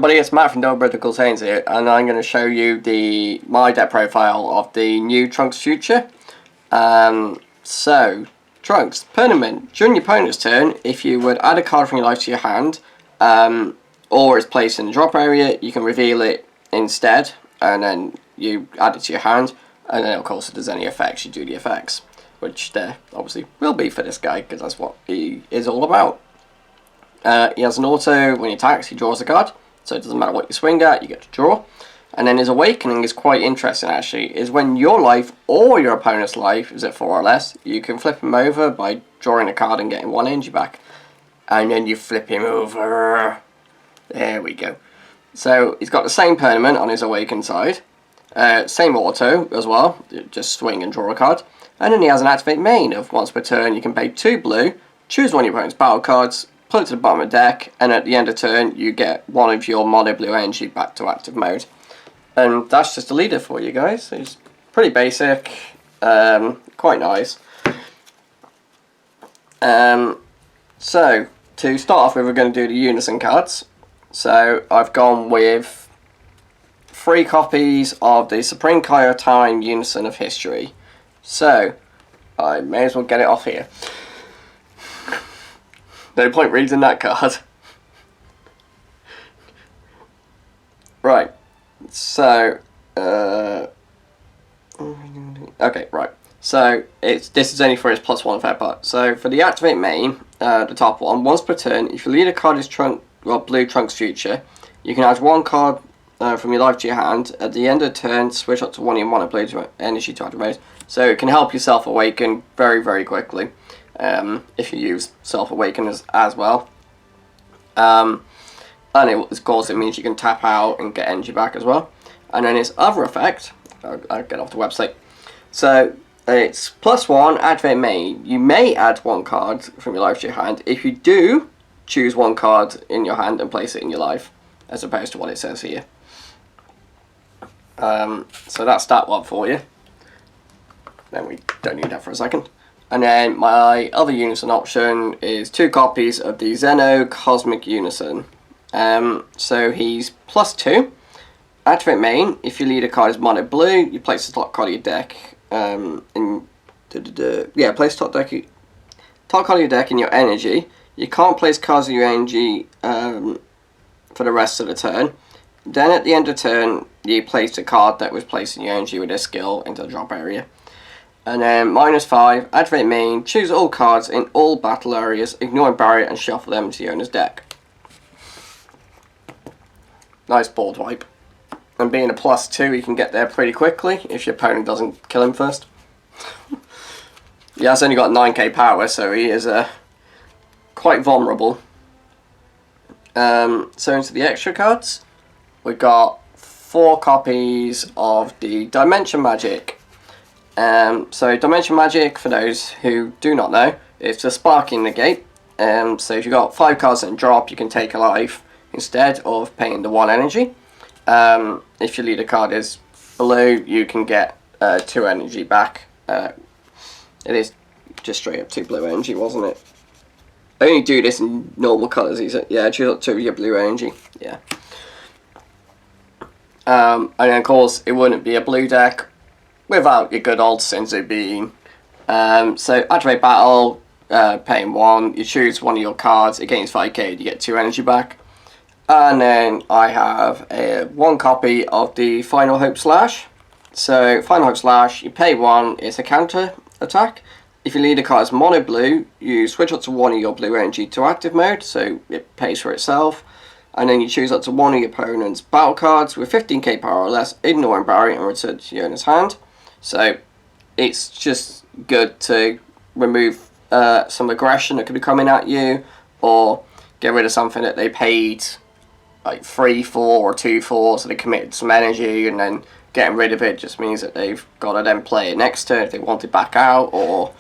Everybody, it's Matt from Britical Saiyans here, and I'm going to show you my deck profile of the new Trunks Future. So, Trunks, Permanent. During your opponent's turn, if you would add a card from your life to your hand, or it's placed in the drop area, you can reveal it instead, and then you add it to your hand, and then of course if there's any effects, you do the effects, which there obviously will be for this guy, because that's what he is all about. He has an auto, when he attacks, he draws a card. So it doesn't matter what you swing at, you get to draw. And then his awakening is quite interesting actually, is when your life or your opponent's life is at 4 or less, you can flip him over by drawing a card and getting 1 energy back. And then you flip him over. There we go. So he's got the same permanent on his awakened side. Same auto as well, just swing and draw a card. And then he has an activate main of once per turn you can pay 2 blue, choose one of your opponent's battle cards, put it to the bottom of the deck, and at the end of turn you get one of your mono blue energy back to active mode. And that's just a leader for you guys. It's pretty basic, quite nice. So to start off with, we're going to do the Unison cards. So I've gone with 3 copies of the Supreme Kaio Time Unison of History. So I may as well get it off here. No point reading that card. Right. So, okay, right. So this is only for its +1 effect part. So for the activate main, the top one, once per turn, if your leader card is blue Trunks Future, you can add 1 card from your life to your hand. At the end of the turn, switch up to 1 of your mono blue energy to activate. So it can help yourself awaken very, very quickly. If you use self-awaken as well. And of course it means you can tap out and get energy back as well. And then its other effect, I'll get off the website. So it's +1, activate main. You may add 1 card from your life to your hand. If you do, choose 1 card in your hand and place it in your life, as opposed to what it says here. So that's that one for you. Then we don't need that for a second. And then my other Unison option is 2 copies of the Zeno Cosmic Unison. So he's +2. Activate main. If your leader card is mono blue, you place the top card of your deck. Place top card of your deck in your energy. You can't place cards in your energy for the rest of the turn. Then at the end of the turn, you place a card that was placed in your energy with this skill into the drop area. And then -5, activate main, choose all cards in all battle areas, ignoring barrier, and shuffle them to your owner's deck. Nice board wipe. And being a +2, you can get there pretty quickly if your opponent doesn't kill him first. He has only got 9k power, so he is quite vulnerable. So into the extra cards, we've got 4 copies of the Dimension Magic. So Dimension Magic, for those who do not know, it's a sparking negate. So if you've got 5 cards in drop, you can take a life instead of paying the 1 energy. If your leader card is blue, you can get 2 energy back. It is just straight up 2 blue energy, wasn't it? I only do this in normal colours, is it? Yeah, choose up 2 of your blue energy. Yeah. And then of course, it wouldn't be a blue deck without your good old Senzu being. So activate battle, paying 1, you choose one of your cards, against 5k you get 2 energy back. And then I have 1 copy of the Final Hope Slash. So Final Hope Slash, you pay 1, it's a counter attack. If your leader card is mono blue, you switch up to 1 of your blue energy to active mode, so it pays for itself. And then you choose up to 1 of your opponent's battle cards with 15k power or less, ignoring barrier, and return to your owner's hand. So it's just good to remove some aggression that could be coming at you, or get rid of something that they paid like 3 for or 2 for, so they committed some energy, and then getting rid of it just means that they've got to then play it next turn if they want it back out, or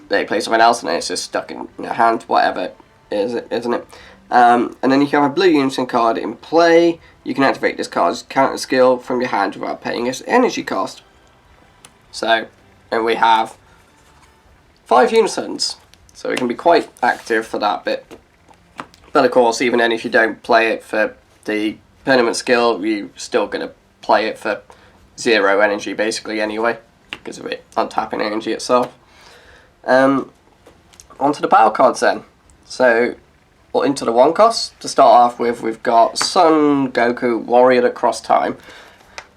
they play something else and then it's just stuck in their hand, whatever isn't it? And then you can have a blue Unison card in play. You can activate this card's counter skill from your hand without paying its energy cost. So, and we have 5 Unisons, so it can be quite active for that bit. But of course, even then, if you don't play it for the permanent skill, you're still going to play it for 0 energy basically anyway, because of it untapping energy itself. Onto the battle cards then. So, into the 1 cost. To start off with, we've got Son Goku, Warrior Across Time.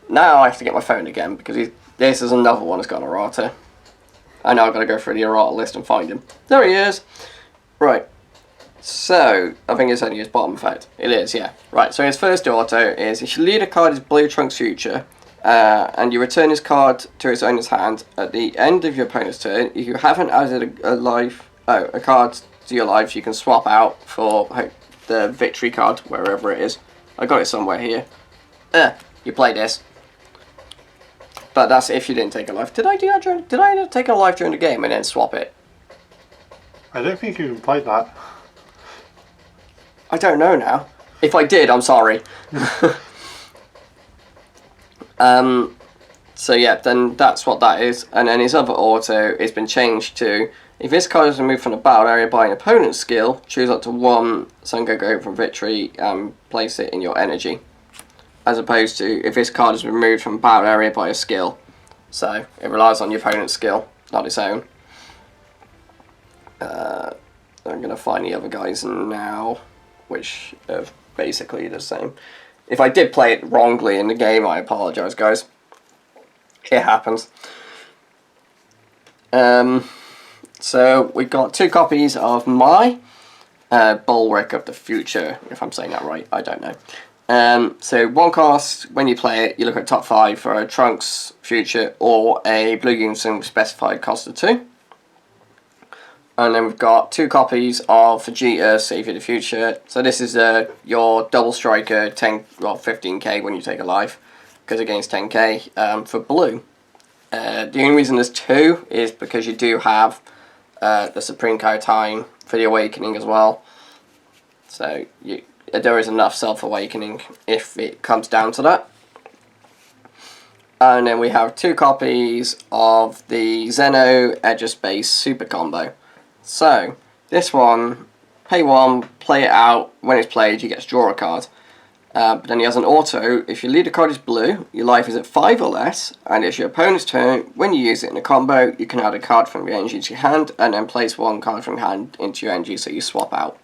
Now I have to get my phone again, because this is another one that's got an errata. I know I've got to go through the errata list and find him. There he is! Right. So, I think it's only his bottom effect. It is, yeah. Right, so his first auto is, if you lead a card is Blue Trunks Future, and you return his card to its owner's hand at the end of your opponent's turn, if you haven't added a card to your life, you can swap out for the victory card, wherever it is. I got it somewhere here. You play this. But that's if you didn't take a life. Did I do that did I take a life during the game and then swap it? I don't think you can play that. I don't know now. If I did, I'm sorry. So yeah, then that's what that is. And then his other auto has been changed to, if this card is removed from the battle area by an opponent's skill, choose up to 1 Son Goku from victory and place it in your energy. As opposed to if this card is removed from the battle area by a skill. So it relies on your opponent's skill, not its own. I'm going to find the other guys now, which are basically the same. If I did play it wrongly in the game, I apologise, guys. It happens. So we've got 2 copies of my Bulwark of the Future, if I'm saying that right, I don't know. So 1 cost, when you play it, you look at top 5 for a Trunks Future or a Blue Unison specified cost of 2. And then we've got 2 copies of Vegito, Save You the Future. So this is your double striker, 15k when you take a life, goes against 10k for blue. The only reason there's 2 is because you do have the Supreme Kai Time for the Awakening as well. So there is enough self-awakening if it comes down to that. And then we have 2 copies of the Zeno Edge of Space Super Combo. So, this one, pay 1, play it out. When it's played, you get to draw a card. But then he has an auto. If your leader card is blue, your life is at 5 or less, and it's your opponent's turn. When you use it in a combo, you can add a card from your energy to your hand, and then place 1 card from your hand into your energy, so you swap out.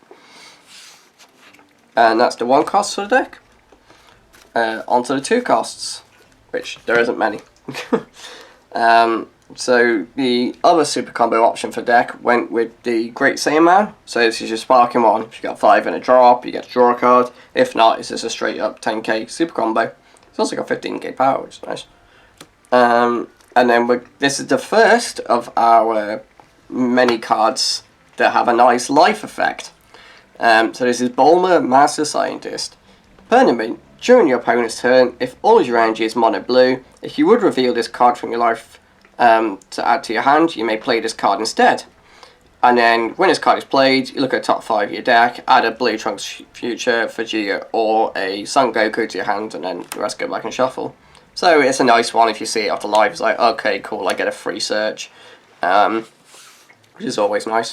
And that's the 1 cost for the deck. Onto the 2 costs, which there isn't many. So the other super combo option for deck went with the Great Saiyan Man. So this is your sparking one. If you got 5 in a drop, you get to draw a card. If not, it's just a straight up 10k super combo. It's also got 15k power, which is nice. And then this is the first of our many cards that have a nice life effect. So this is Bulma, Master Scientist. Permanent. During your opponent's turn, if all of your energy is mono blue, if you would reveal this card from your life to add to your hand, you may play this card instead. And then when this card is played, you look at the top 5 of your deck, add a Blue Trunks Future, Vegeta, or a Son Goku to your hand, and then the rest go back and shuffle. So it's a nice one if you see it after live. It's like, okay, cool, I get a free search, which is always nice.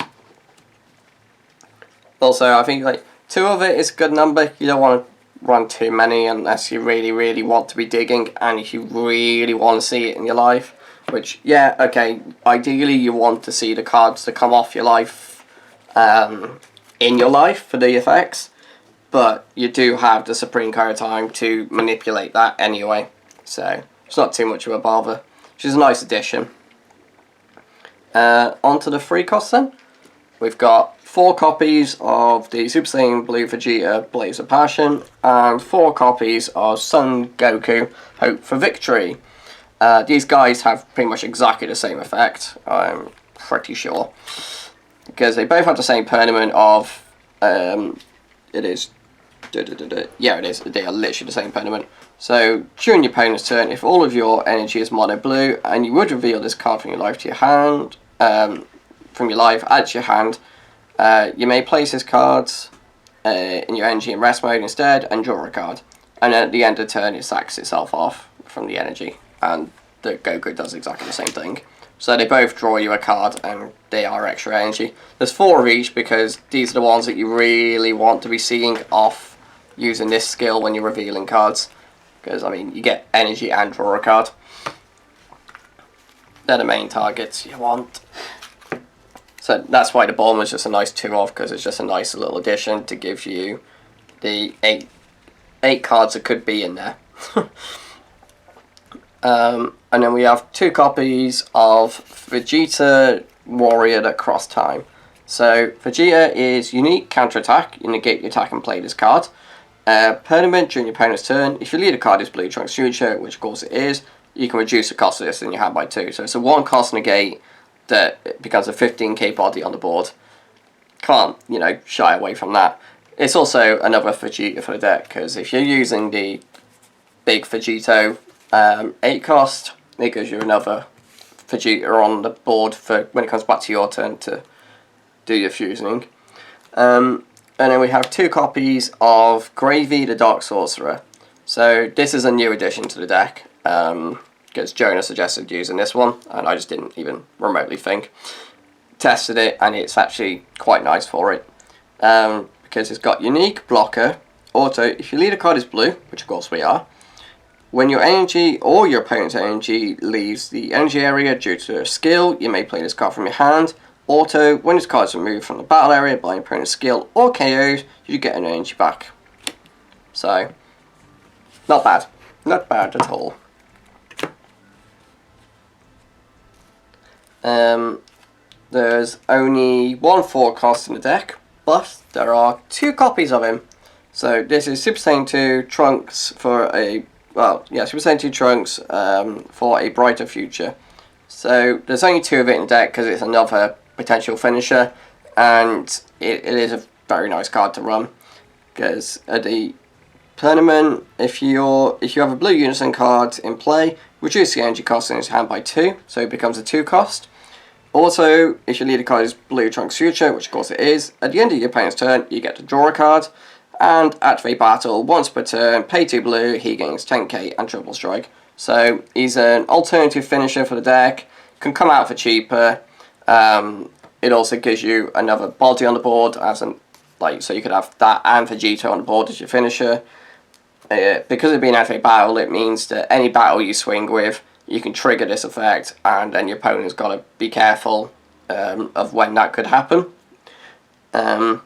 Also, I think like 2 of it is a good number. You don't want to run too many unless you really, really want to be digging, and if you really want to see it in your life. Which, yeah, okay, ideally you want to see the cards to come off your life in your life for the effects, but you do have the Supreme Card Time to manipulate that anyway, so it's not too much of a bother, which is a nice addition. Onto the 3 costs then. We've got 4 copies of the Super Saiyan Blue Vegeta Blaze of Passion, and 4 copies of Son Goku Hope for Victory. These guys have pretty much exactly the same effect, I'm pretty sure, because they both have the same permanent of, it is, yeah it is, they are literally the same permanent. So, during your opponent's turn, if all of your energy is mono blue, and you would reveal this card from your life to your hand, from your life, add to your hand, you may place this card in your energy in rest mode instead, and draw a card. And then at the end of the turn, it sacks itself off from the energy. And the Goku does exactly the same thing. So they both draw you a card and they are extra energy. There's 4 of each because these are the ones that you really want to be seeing off using this skill when you're revealing cards. Because, I mean, you get energy and draw a card. They're the main targets you want. So that's why the bomb is just a nice 2-off, because it's just a nice little addition to give you the eight cards that could be in there. And then we have 2 copies of Vegito Warrior that cross time. So Vegeta is unique counter-attack. You negate the attack and play this card. Permanent during your opponent's turn. If your leader card is Blue Trunks Future, which of course it is, you can reduce the cost of this in your hand by 2. So it's a 1 cost negate that becomes a 15k body on the board. Can't, you know, shy away from that. It's also another Vegeta for the deck, because if you're using the big Vegito 8 cost, it gives you another Vegeta on the board for when it comes back to your turn to do your fusing. And then we have 2 copies of Gravy the Dark Sorcerer. So this is a new addition to the deck, because Jonah suggested using this one, and I just didn't even remotely think. Tested it, and it's actually quite nice for it, because it's got unique blocker. Auto, if your leader card is blue, which of course we are, when your energy or your opponent's energy leaves the energy area due to a skill, you may play this card from your hand. Auto, when this card is removed from the battle area by your opponent's skill or KOs, you get an energy back. So, not bad. Not bad at all. There's only 1 4 cost in the deck, but there are 2 copies of him. So this is Super Saiyan 2 Trunks for a, well, yeah, Super Saiyan 2 Trunks for a brighter future. So there's only 2 of it in the deck because it's another potential finisher, and it is a very nice card to run. Because at the tournament, if you have a blue Unison card in play, reduce the energy cost in his hand by 2, so it becomes a 2 cost. Also, if your leader card is Blue Trunks Future, which of course it is, at the end of your opponent's turn, you get to draw a card, and activate battle once per turn, pay 2 blue, he gains 10k and triple strike. So he's an alternative finisher for the deck, can come out for cheaper. It also gives you another body on the board, as an, like, so you could have that and Vegito on the board as your finisher. Because of being activate battle, it means that any battle you swing with, you can trigger this effect, and then your opponent's got to be careful of when that could happen. But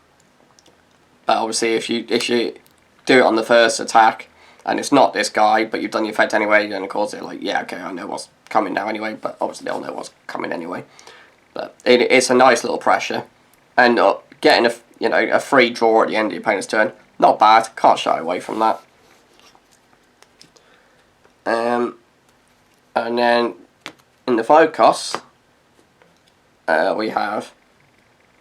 obviously, if you do it on the first attack, and it's not this guy, but you've done the effect anyway, then of course they're like, yeah, okay, I know what's coming now anyway. But obviously they'll know what's coming anyway. But it's a nice little pressure, and getting a free draw at the end of your opponent's turn, not bad. Can't shy away from that. And then in the 5 costs, we have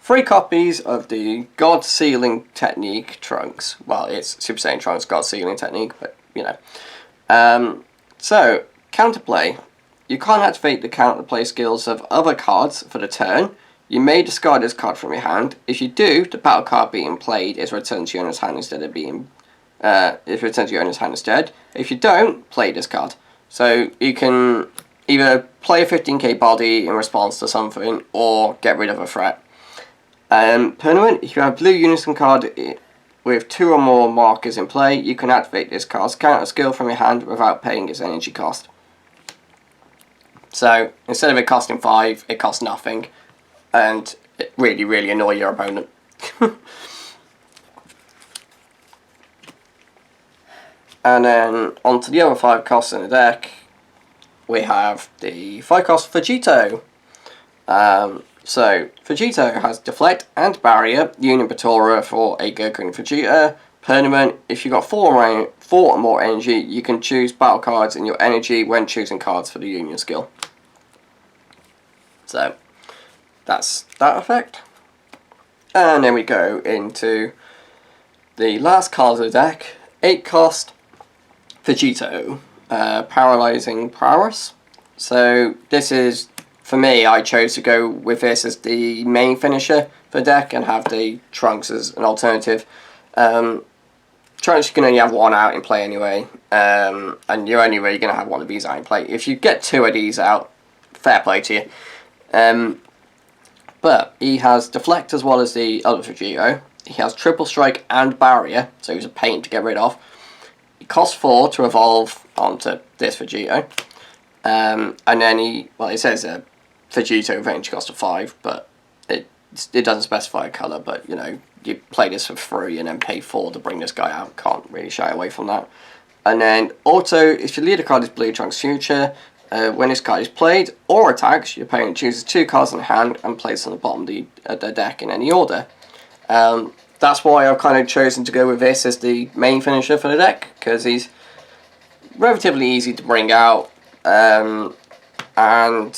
3 copies of the God Sealing Technique Trunks. Well, it's Super Saiyan Trunks God Sealing Technique, but you know. So, counterplay. You can't activate the counterplay skills of other cards for the turn. You may discard this card from your hand. If you do, the battle card being played is returned to your owner's hand instead of being returned to your owner's hand instead. If you don't, play this card. So you can either play a 15k body in response to something, or get rid of a threat. Permanent, if you have blue Unison card with 2 or more markers in play, you can activate this card's counter skill from your hand without paying its energy cost. So instead of it costing 5, it costs nothing, and it really annoy your opponent. And then on to the other 5 costs in the deck. We have the 5 cost Vegito. So Vegito has Deflect and Barrier, Union Batora for a Goku and Vegeta. Permanent, if you've got 4 or more energy, you can choose battle cards in your energy when choosing cards for the Union skill. So that's that effect. And then we go into the last card of the deck, 8 cost Vegito, paralyzing prowess. So this is, for me, I chose to go with this as the main finisher for the deck and have the Trunks as an alternative. Trunks, you can only have 1 out in play anyway, and you're only really going to have 1 of these out in play. If you get 2 of these out, fair play to you. But he has Deflect as well as the other Vegito. He has triple strike and barrier, so he's a pain to get rid of. He costs 4 to evolve onto this Vegito. And then it says Vegito range costs a 5, but it doesn't specify a colour, but you know, you play this for free and then pay 4 to bring this guy out. Can't really shy away from that. And then auto, if your leader card is Blue Trunks Future, when this card is played or attacks, your opponent chooses 2 cards in hand and places them on the bottom of the deck in any order. That's why I've kind of chosen to go with this as the main finisher for the deck, because he's relatively easy to bring out, and I'd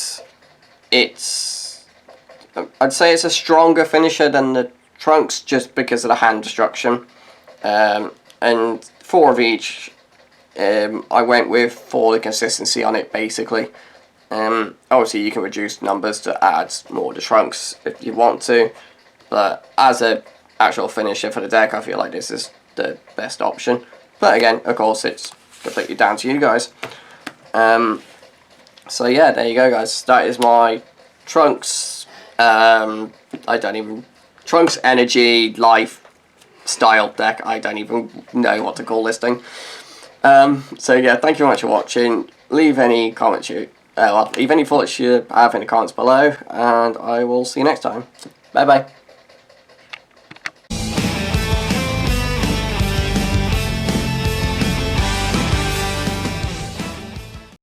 say it's a stronger finisher than the Trunks just because of the hand destruction, and 4 of each. I went with for the consistency on it, basically. Obviously you can reduce numbers to add more to Trunks if you want to, but as a actual finisher for the deck, I feel like this is the best option. But again, of course, it's completely down to you guys. So yeah, there you go, guys. That is my Trunks. Trunks Energy Life style deck. I don't even know what to call this thing. So yeah, thank you very much for watching. Leave any comments leave any thoughts you have in the comments below, and I will see you next time. Bye bye.